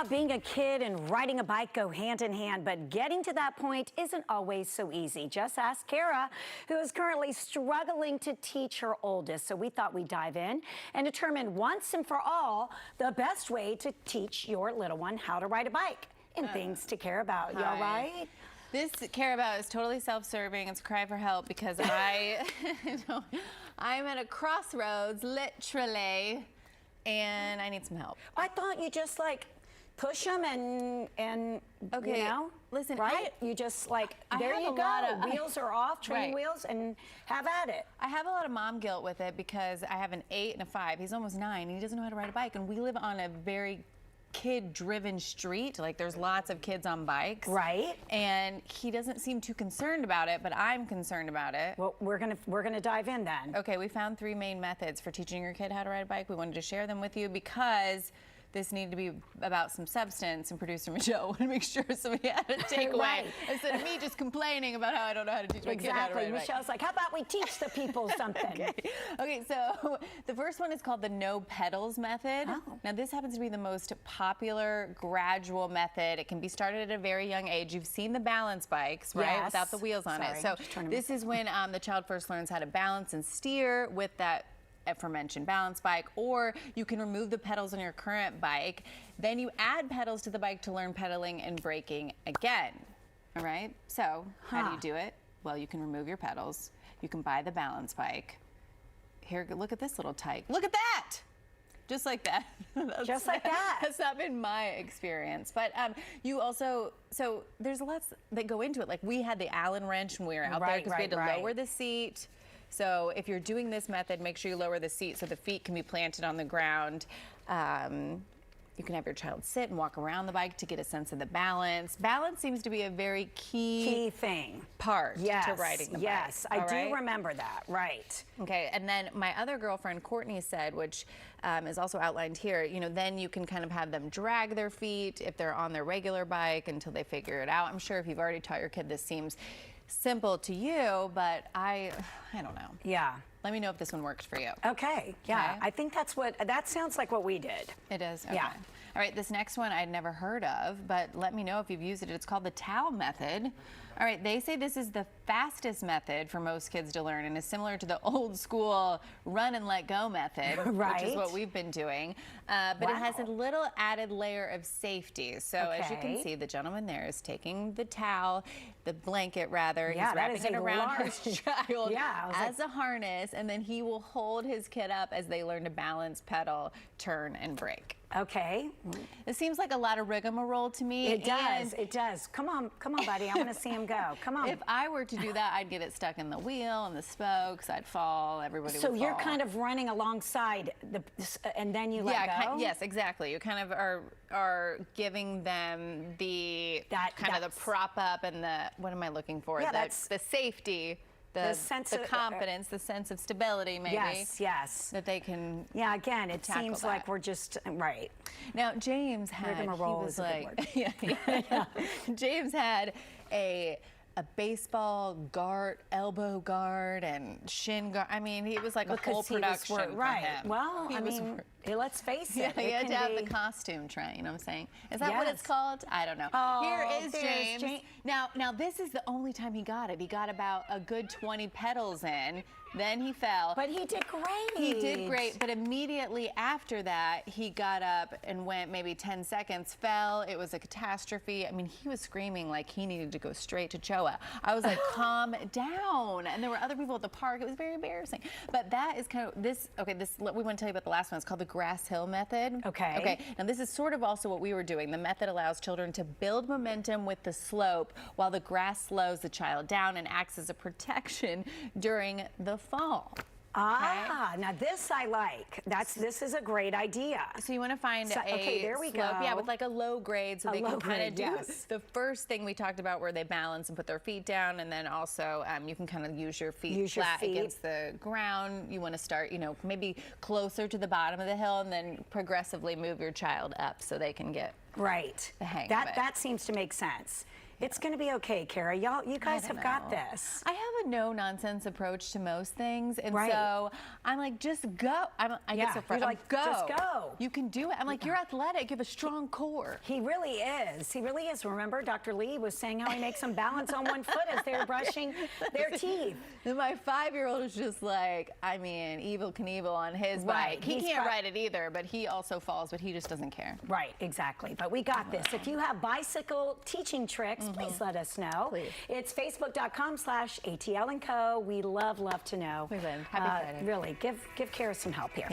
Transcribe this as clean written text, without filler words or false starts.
Being a kid and riding a bike go hand in hand, but getting to that point isn't always so easy. Just ask Cara, who is currently struggling to teach her oldest. So we thought we'd dive in and determine once and for all the best way to teach your little one how to ride a bike and things to care about. You all right? This care about is totally self-serving. It's a cry for help because I'm at a crossroads, literally, and I need some help. I thought you just like push them and okay, you know, listen, right? You just like, there you go, wheels are off, training wheels, and have at it. I have a lot of mom guilt with it because I have an 8 and a 5. He's almost 9 and he doesn't know how to ride a bike, and we live on a very kid-driven street. Like, there's lots of kids on bikes. Right. And he doesn't seem too concerned about it, but I'm concerned about it. Well, we're gonna dive in then. Okay, we found 3 main methods for teaching your kid how to ride a bike. We wanted to share them with you because this needed to be about some substance, and producer Michelle wanted to make sure somebody had a takeaway instead of me just complaining about how I don't know how to teach my kid how to ride a bike. Michelle's like, how about we teach the people something? Okay, so the first one is called the no pedals method. Oh. Now, this happens to be the most popular gradual method. It can be started at a very young age. You've seen the balance bikes, right? Yes. Without the wheels on it. So this is when the child first learns how to balance and steer with that aforementioned balance bike, or you can remove the pedals on your current bike. Then you add pedals to the bike to learn pedaling and braking again. All right? So how do you do it? Well, you can remove your pedals. You can buy the balance bike. Here, look at this little tyke. Look at that! Just like that. Just like that. That's not been my experience. But you also, so there's lots that go into it. Like, we had the Allen wrench when we were out there because we had to lower the seat. So if you're doing this method, make sure you lower the seat so the feet can be planted on the ground. You can have your child sit and walk around the bike to get a sense of the balance. Balance seems to be a very key thing part to riding the bike. Yes, I do remember that, right. Okay, and then my other girlfriend, Courtney, said, which is also outlined here, you know, then you can kind of have them drag their feet if they're on their regular bike until they figure it out. I'm sure if you've already taught your kid, this seems simple to you, but I don't know. Yeah. Let me know if this one works for you. Okay, yeah. I think that sounds like what we did. It is? Okay. Yeah. All right, this next one I'd never heard of, but let me know if you've used it. It's called the towel method. All right, they say this is the fastest method for most kids to learn and is similar to the old school run and let go method, which is what we've been doing. But it has a little added layer of safety. So as you can see, the gentleman there is taking the towel, the blanket rather, he's wrapping it around his child as a harness, and then he will hold his kid up as they learn to balance, pedal, turn, and brake. Okay. It seems like a lot of rigmarole to me. It does, it does. Come on, buddy, I want to see him go. Come on. If I were to do that, I'd get it stuck in the wheel and the spokes, I'd fall, everybody would fall. So you're kind of running alongside, and then you let go? Yes, exactly. You kind of are giving them the kind of the prop up and the, what am I looking for? Yeah, the safety. The sense of confidence, the sense of stability, maybe. Yes. That they can. Yeah, again, it seems like we're just, Now, James had, rigmarole is a good word. James had a baseball guard, elbow guard, and shin guard. I mean, he was like a whole production for him. Well, I mean, let's face it. He had to have the costume try, you know what I'm saying? Is that what it's called? I don't know. Here is James. Now, this is the only time he got it. He got about a good 20 pedals in. Then he fell. But he did great. He did great, but immediately after that, he got up and went maybe 10 seconds, fell. It was a catastrophe. I mean, he was screaming like he needed to go straight to CHOA. I was like, calm down. And there were other people at the park. It was very embarrassing. But that is kind of this, we want to tell you about the last one. It's called the grass hill method. Okay. Now, this is sort of also what we were doing. The method allows children to build momentum with the slope while the grass slows the child down and acts as a protection during the fall. Now this I like. This is a great idea. So you want to find a there we slope, go. with like a low grade, so they can kind of do the first thing we talked about, where they balance and put their feet down, and then also you can kind of use your feet flat against the ground. You want to start, maybe closer to the bottom of the hill, and then progressively move your child up so they can get the hang of it. That seems to make sense. It's going to be okay, Cara. You guys have got this. I have a no-nonsense approach to most things, and Right. so I'm like, just go. I get so frustrated. You're like, go. just go. You can do it. I'm like, you're athletic. You have a strong core. He really is. He really is. Remember, Dr. Lee was saying how he makes them balance on one foot as they're brushing their teeth. And my 5-year-old is just like, I mean, Evel Knievel on his Right. bike. He can't ride it either, but he also falls, but he just doesn't care. Right, exactly. But we got this. If you have bicycle teaching tricks, please let us know. Please. It's facebook.com/ATL & Co. We love to know. We win. Happy Friday. Really, give Cara some help here.